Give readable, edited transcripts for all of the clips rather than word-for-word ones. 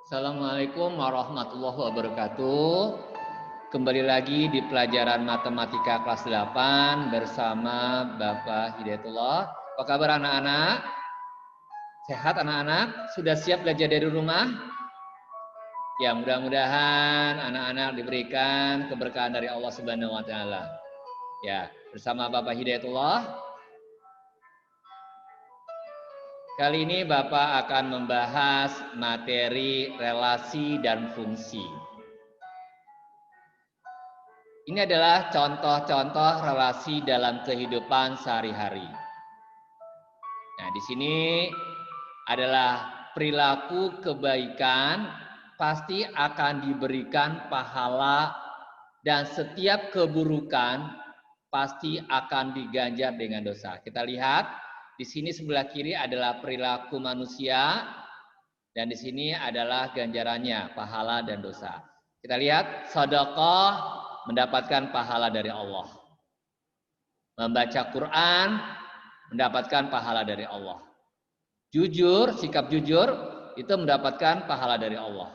Assalamualaikum warahmatullahi wabarakatuh. Kembali lagi di pelajaran matematika kelas 8 bersama Bapak Hidayatullah. Apa kabar anak-anak? Sehat anak-anak? Sudah siap belajar dari rumah? Ya, mudah-mudahan anak-anak diberikan keberkahan dari Allah Subhanahu wa taala. Ya, bersama Bapak Hidayatullah. Kali ini Bapak akan membahas materi relasi dan fungsi. Ini adalah contoh-contoh relasi dalam kehidupan sehari-hari. Nah, di sini adalah perilaku kebaikan pasti akan diberikan pahala dan setiap keburukan pasti akan diganjar dengan dosa. Kita lihat di sini sebelah kiri adalah perilaku manusia dan di sini adalah ganjarannya, pahala dan dosa. Kita lihat sedekah mendapatkan pahala dari Allah. Membaca Quran mendapatkan pahala dari Allah. Jujur, sikap jujur itu mendapatkan pahala dari Allah.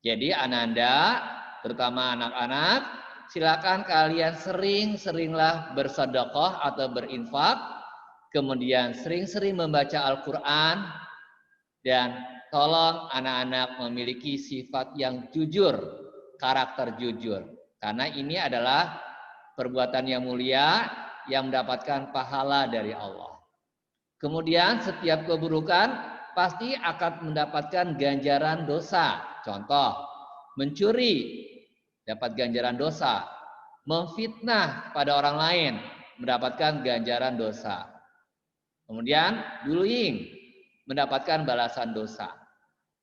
Jadi ananda, terutama anak-anak, silakan kalian sering-seringlah bersedekah atau berinfak, kemudian sering-sering membaca Al-Quran, dan tolong anak-anak memiliki sifat yang jujur, karakter jujur. Karena ini adalah perbuatan yang mulia yang mendapatkan pahala dari Allah. Kemudian setiap keburukan pasti akan mendapatkan ganjaran dosa. Contoh, mencuri dapat ganjaran dosa. Memfitnah pada orang lain mendapatkan ganjaran dosa. Kemudian bullying mendapatkan balasan dosa.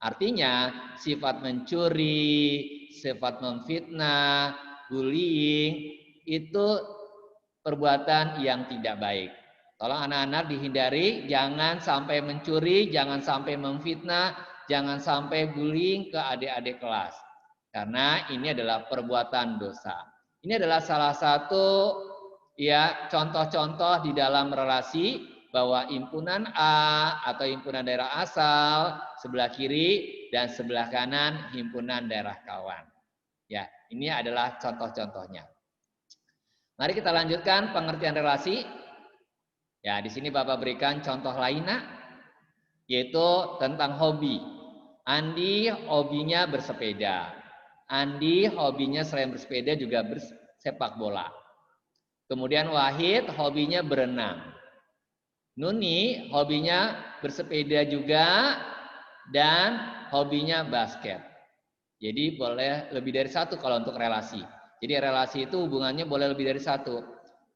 Artinya sifat mencuri, sifat memfitnah, bullying itu perbuatan yang tidak baik. Tolong anak-anak dihindari, jangan sampai mencuri, jangan sampai memfitnah, jangan sampai bullying ke adik-adik kelas. Karena ini adalah perbuatan dosa. Ini adalah salah satu contoh-contoh di dalam relasi bahwa himpunan A atau himpunan daerah asal sebelah kiri dan sebelah kanan himpunan daerah kawan. Ya, ini adalah contoh-contohnya. Mari kita lanjutkan pengertian relasi. Ya, di sini Bapak berikan contoh lainnya, yaitu tentang hobi. Andi hobinya bersepeda. Andi hobinya selain bersepeda juga bersepak bola. Kemudian Wahid hobinya berenang. Nuni hobinya bersepeda juga dan hobinya basket. Jadi boleh lebih dari satu kalau untuk relasi. Jadi relasi itu hubungannya boleh lebih dari satu.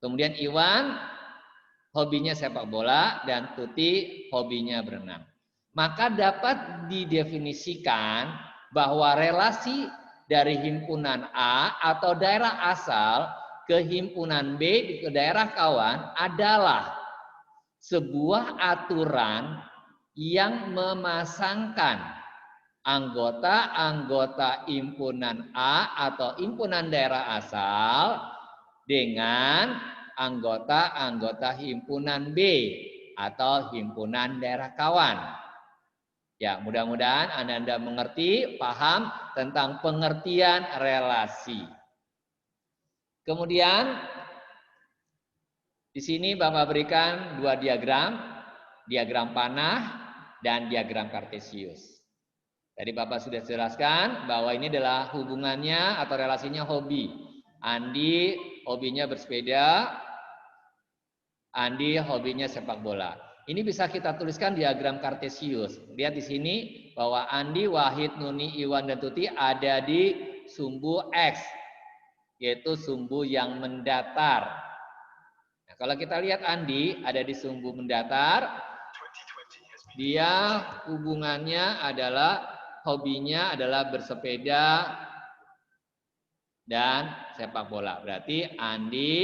Kemudian Iwan hobinya sepak bola dan Tuti hobinya berenang. Maka dapat didefinisikan bahwa relasi dari himpunan A atau daerah asal ke himpunan B ke daerah kawan adalah sebuah aturan yang memasangkan anggota-anggota himpunan A atau himpunan daerah asal dengan anggota-anggota himpunan B atau himpunan daerah kawan. Ya, mudah-mudahan Anda mengerti, paham tentang pengertian relasi. Kemudian di sini Bapak berikan dua diagram panah dan diagram kartesius. Tadi Bapak sudah jelaskan bahwa ini adalah hubungannya atau relasinya hobi. Andi hobinya bersepeda, Andi hobinya sepak bola. Ini bisa kita tuliskan diagram kartesius. Lihat di sini bahwa Andi, Wahid, Nuni, Iwan, dan Tuti ada di sumbu X, yaitu sumbu yang mendatar. Nah, kalau kita lihat Andi ada di sumbu mendatar, dia hubungannya adalah hobinya adalah bersepeda dan sepak bola. Berarti Andi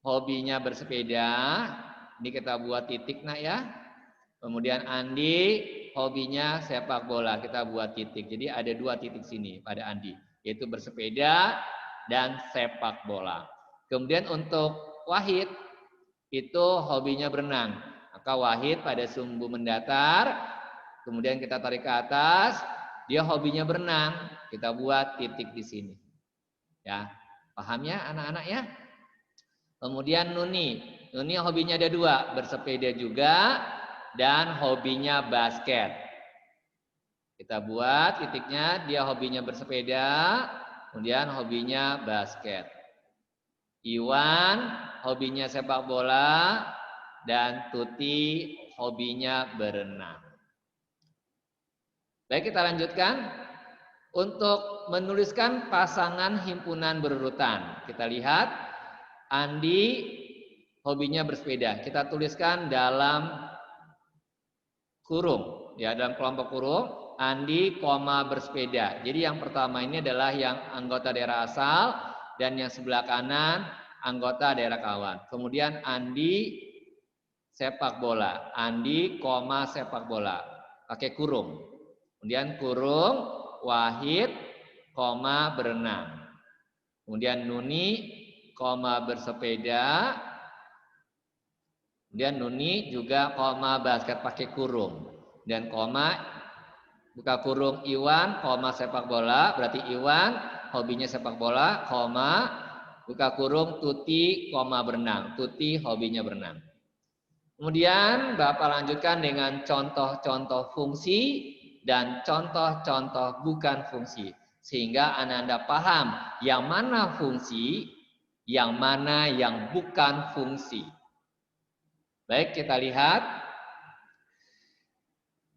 hobinya bersepeda. Ini kita buat titik nak ya. Kemudian Andi hobinya sepak bola. Kita buat titik. Jadi ada dua titik sini pada Andi, yaitu bersepeda dan sepak bola. Kemudian untuk Wahid itu hobinya berenang. Maka Wahid pada sumbu mendatar. Kemudian kita tarik ke atas. dia hobinya berenang. Kita buat titik di sini. Ya, paham ya anak-anak ya? Kemudian Nuni. Nuni hobinya ada 2, bersepeda juga dan hobinya basket. Kita buat titiknya, dia hobinya bersepeda, kemudian hobinya basket. Iwan hobinya sepak bola dan Tuti hobinya berenang. Baik, kita lanjutkan. Untuk menuliskan pasangan himpunan berurutan, kita lihat Andi hobinya bersepeda. Kita tuliskan dalam kurung, ya, dalam kelompok kurung. Andi, bersepeda. Jadi yang pertama ini adalah yang anggota daerah asal dan yang sebelah kanan anggota daerah kawan. Kemudian Andi sepak bola. Andi, sepak bola. Pakai kurung. Kemudian kurung Wahid, berenang. Kemudian Nuni, bersepeda. Kemudian Nuni juga basket pakai kurung. Dan buka kurung Iwan, sepak bola. Berarti Iwan hobinya sepak bola, buka kurung Tuti, berenang. Tuti hobinya berenang. Kemudian Bapak lanjutkan dengan contoh-contoh fungsi dan contoh-contoh bukan fungsi. Sehingga Anda paham yang mana fungsi, yang mana yang bukan fungsi. Baik, kita lihat.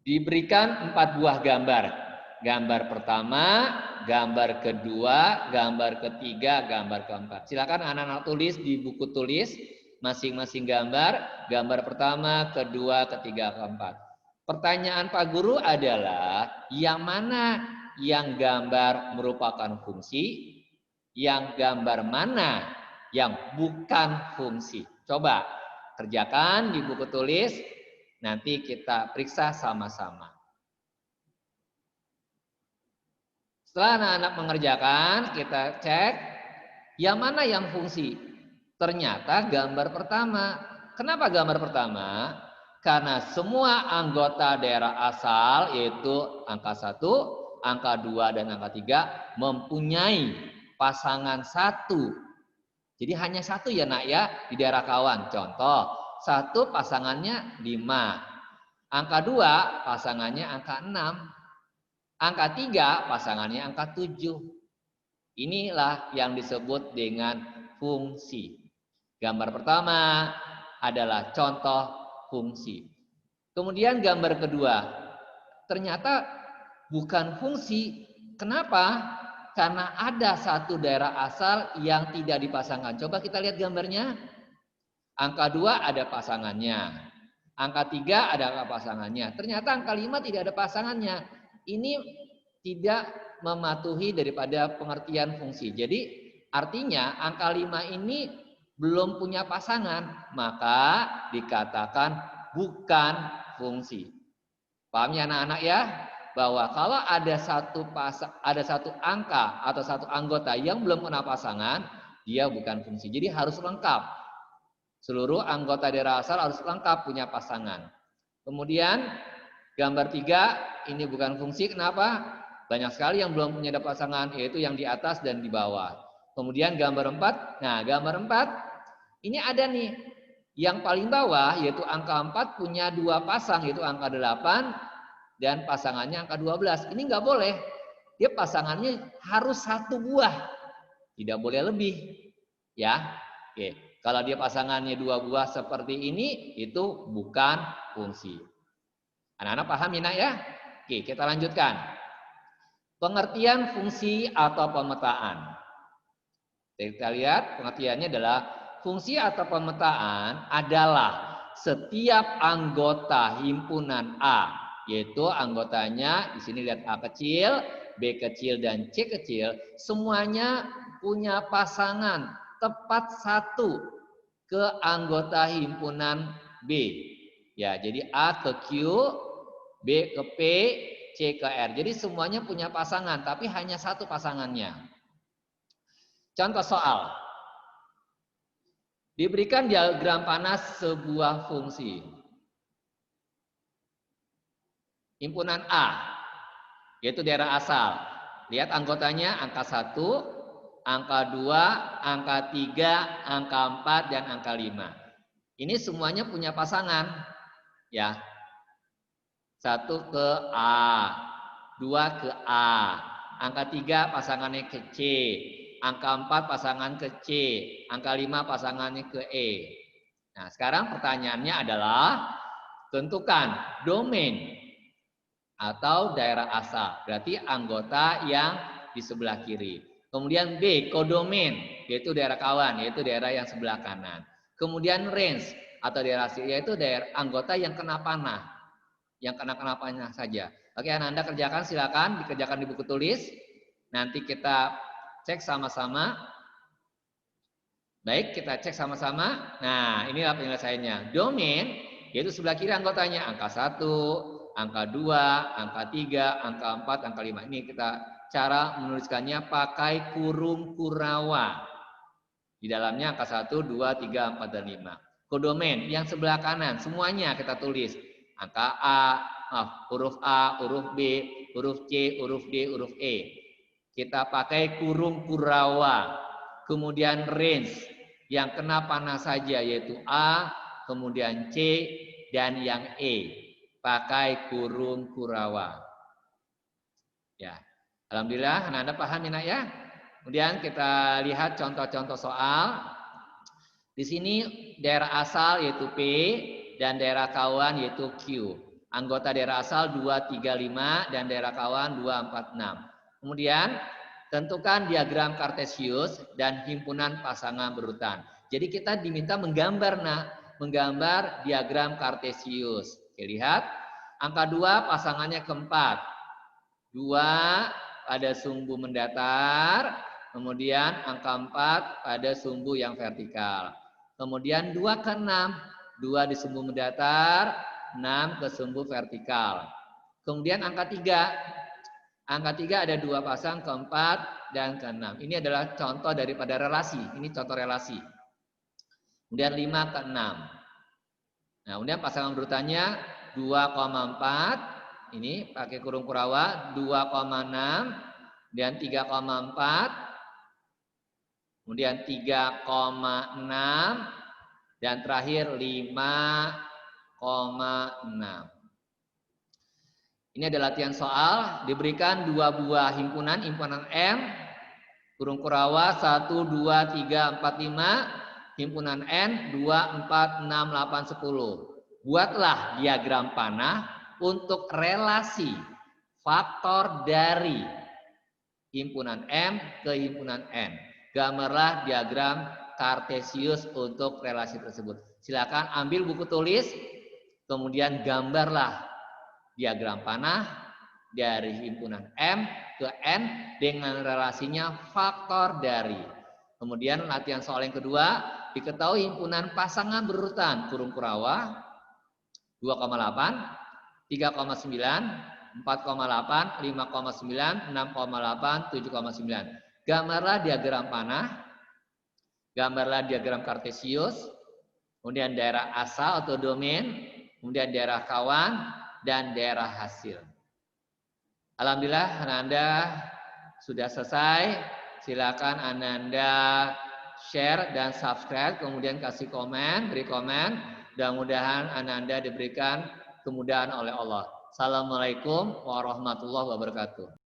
Diberikan 4 buah gambar. Gambar pertama, gambar kedua, gambar ketiga, gambar keempat. Silakan anak-anak tulis di buku tulis masing-masing gambar. Gambar pertama, kedua, ketiga, keempat. Pertanyaan Pak Guru adalah yang mana yang gambar merupakan fungsi, yang gambar mana yang bukan fungsi. Coba kerjakan di buku tulis, nanti kita periksa sama-sama. Setelah anak-anak mengerjakan, kita cek yang mana yang fungsi. Ternyata gambar pertama. Kenapa gambar pertama? Karena semua anggota daerah asal yaitu angka 1, angka 2, dan angka 3 mempunyai pasangan 1. Jadi hanya 1 ya nak ya di daerah kawan. Contoh, 1 pasangannya 5. Angka 2 pasangannya angka 6. Angka 3 pasangannya angka 7. Inilah yang disebut dengan fungsi. Gambar pertama adalah contoh fungsi. Kemudian gambar kedua, ternyata bukan fungsi. Kenapa? Karena ada 1 daerah asal yang tidak dipasangkan. Coba kita lihat gambarnya. Angka 2 ada pasangannya. Angka 3 ada angka pasangannya. Ternyata angka 5 tidak ada pasangannya. Ini tidak mematuhi daripada pengertian fungsi. Jadi artinya angka 5 ini belum punya pasangan, maka dikatakan bukan fungsi. Paham ya anak-anak ya? Bahwa kalau ada satu angka atau 1 anggota yang belum punya pasangan, dia bukan fungsi. Jadi harus lengkap. Seluruh anggota daerah asal harus lengkap punya pasangan. Kemudian gambar 3 ini bukan fungsi. Kenapa? Banyak sekali yang belum punya pasangan, yaitu yang di atas dan di bawah. Kemudian gambar 4. Nah, gambar 4 ini ada nih. Yang paling bawah yaitu angka 4 punya 2 pasang, yaitu angka 8 dan pasangannya angka 12. Ini nggak boleh. Dia pasangannya harus 1 buah. Tidak boleh lebih. Ya. Oke. Kalau dia pasangannya 2 buah seperti ini, itu bukan fungsi. Anak-anak paham ya nak ya? Oke, kita lanjutkan. Pengertian fungsi atau pemetaan. Kita lihat pengertiannya adalah fungsi atau pemetaan adalah setiap anggota himpunan A, yaitu anggotanya di sini lihat A kecil, B kecil, dan C kecil, semuanya punya pasangan tepat 1 ke anggota himpunan B. Ya, jadi A ke Q, B ke P, C ke R. Jadi semuanya punya pasangan, tapi hanya 1 pasangannya. Contoh soal. Diberikan diagram panas sebuah fungsi. Himpunan A. yaitu daerah asal. Lihat anggotanya angka 1, angka 2, angka 3, angka 4, dan angka 5. Ini semuanya punya pasangan. Ya. 1 ke A, 2 ke A, angka 3 pasangannya ke C, angka 4 pasangan ke C, angka 5 pasangannya ke E. Nah, sekarang pertanyaannya adalah tentukan domain atau daerah asal, berarti anggota yang di sebelah kiri. Kemudian B, kodomain, yaitu daerah kawan, yaitu daerah yang sebelah kanan. Kemudian range atau daerah asli, yaitu daerah anggota yang kena panah, yang kena panah saja. Oke, Anda kerjakan, silakan dikerjakan di buku tulis. Nanti kita cek sama-sama. Baik, kita cek sama-sama. Nah, inilah penyelesaiannya. Domain, yaitu sebelah kiri anggotanya. Angka 1, angka 2, angka 3, angka 4, angka 5. Ini kita cara menuliskannya pakai kurung kurawa. Di dalamnya angka 1, 2, 3, 4, dan 5. Kodomain, yang sebelah kanan. Semuanya kita tulis. Angka huruf A, huruf B, huruf C, huruf D, huruf E. Kita pakai kurung kurawa. Kemudian range yang kena panah saja, yaitu A, kemudian C, dan yang E. Pakai kurung kurawa. Ya, alhamdulillah Anda paham ya. Kemudian kita lihat contoh-contoh soal. Di sini daerah asal yaitu P dan daerah kawan yaitu Q. Anggota daerah asal 2, 3, 5 dan daerah kawan 2, 4, 6. Kemudian tentukan diagram kartesius dan himpunan pasangan berurutan. Jadi kita diminta menggambar diagram kartesius. Oke, lihat. Angka 2 pasangannya keempat. 2 pada sumbu mendatar, kemudian angka 4 pada sumbu yang vertikal. Kemudian 2 ke 6, 2 di sumbu mendatar, 6 ke sumbu vertikal. Kemudian angka 3. Angka 3 ada 2 pasang, ke-4 dan ke-6. Ini adalah contoh daripada relasi. Ini contoh relasi. Kemudian 5 ke 6. Nah, kemudian pasangan berurutannya 2,4. Ini pakai kurung kurawa, 2,6 dan 3,4. Kemudian 3,6 dan terakhir 5,6. Ini adalah latihan soal, diberikan 2 buah himpunan M, kurung kurawa 1, 2, 3, 4, 5, himpunan N 2, 4, 6, 8, 10. Buatlah diagram panah untuk relasi faktor dari himpunan M ke himpunan N. Gambarlah diagram kartesius untuk relasi tersebut. Silakan ambil buku tulis, kemudian gambarlah diagram panah dari himpunan M ke N dengan relasinya faktor dari. Kemudian latihan soal yang kedua, diketahui himpunan pasangan berurutan kurung kurawa 2,8, 3,9, 4,8, 5,9, 6,8, 7,9. Gambarlah diagram panah, gambarlah diagram kartesius, kemudian daerah asal atau domain, kemudian daerah kawan, dan daerah hasil. Alhamdulillah Anda sudah selesai. Silakan Anda share dan subscribe, kemudian kasih komen, beri komen. Mudah-mudahan Anda diberikan kemudahan oleh Allah. Assalamualaikum warahmatullahi wabarakatuh.